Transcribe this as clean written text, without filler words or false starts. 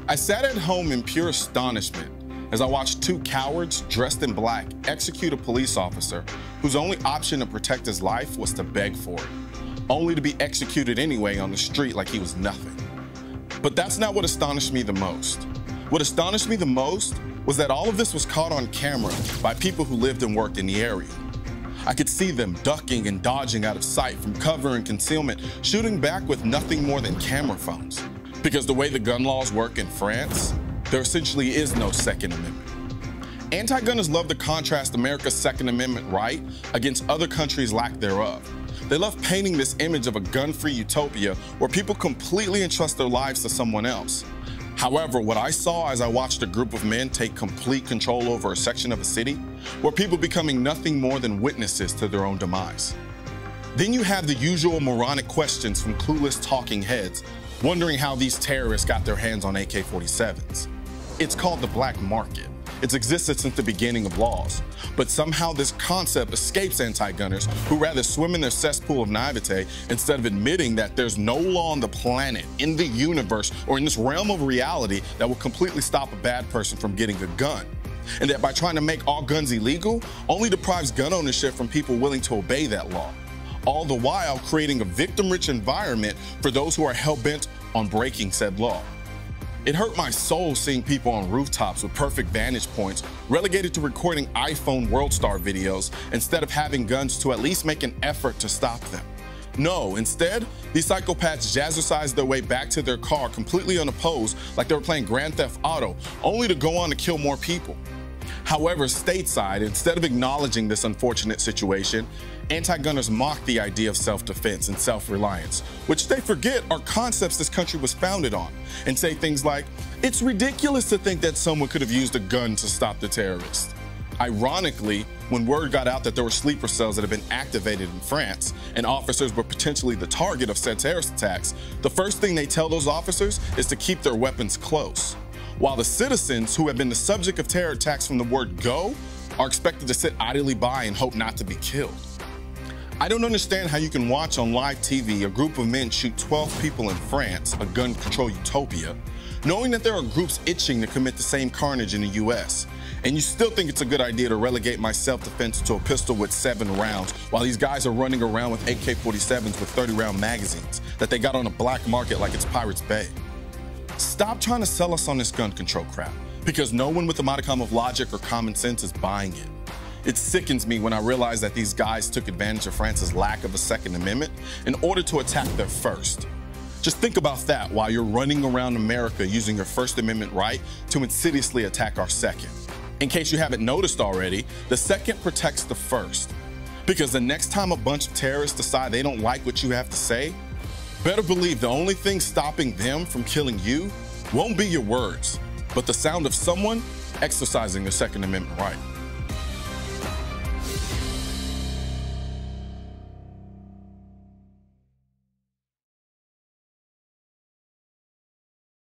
I sat at home in pure astonishment as I watched two cowards dressed in black execute a police officer whose only option to protect his life was to beg for it, only to be executed anyway on the street like he was nothing. But that's not what astonished me the most. What astonished me the most was that all of this was caught on camera by people who lived and worked in the area. I could see them ducking and dodging out of sight from cover and concealment, shooting back with nothing more than camera phones. Because the way the gun laws work in France, there essentially is no Second Amendment. Anti-gunners love to contrast America's Second Amendment right against other countries' lack thereof. They love painting this image of a gun-free utopia where people completely entrust their lives to someone else. However, what I saw as I watched a group of men take complete control over a section of a city were people becoming nothing more than witnesses to their own demise. Then you have the usual moronic questions from clueless talking heads, wondering how these terrorists got their hands on AK-47s. It's called the black market. It's existed since the beginning of laws. But somehow this concept escapes anti-gunners who rather swim in their cesspool of naivete instead of admitting that there's no law on the planet, in the universe, or in this realm of reality that will completely stop a bad person from getting a gun. And that by trying to make all guns illegal, only deprives gun ownership from people willing to obey that law. All the while creating a victim-rich environment for those who are hell-bent on breaking said law. It hurt my soul seeing people on rooftops with perfect vantage points relegated to recording iPhone World Star videos instead of having guns to at least make an effort to stop them. No, instead, these psychopaths jazzercise their way back to their car completely unopposed like they were playing Grand Theft Auto, only to go on to kill more people. However, stateside, instead of acknowledging this unfortunate situation, anti-gunners mock the idea of self-defense and self-reliance, which they forget are concepts this country was founded on, and say things like, "It's ridiculous to think that someone could have used a gun to stop the terrorists." Ironically, when word got out that there were sleeper cells that had been activated in France and officers were potentially the target of said terrorist attacks, the first thing they tell those officers is to keep their weapons close. While the citizens who have been the subject of terror attacks from the word go are expected to sit idly by and hope not to be killed. I don't understand how you can watch on live TV a group of men shoot 12 people in France, a gun control utopia, knowing that there are groups itching to commit the same carnage in the US, and you still think it's a good idea to relegate my self-defense to a pistol with 7 rounds while these guys are running around with AK-47s with 30-round magazines that they got on a black market like it's Pirates Bay. Stop trying to sell us on this gun control crap, because no one with a modicum of logic or common sense is buying it. It sickens me when I realize that these guys took advantage of France's lack of a Second Amendment in order to attack their first. Just think about that while you're running around America using your First Amendment right to insidiously attack our second. In case you haven't noticed already, the second protects the first. Because the next time a bunch of terrorists decide they don't like what you have to say, better believe the only thing stopping them from killing you won't be your words, but the sound of someone exercising their Second Amendment right.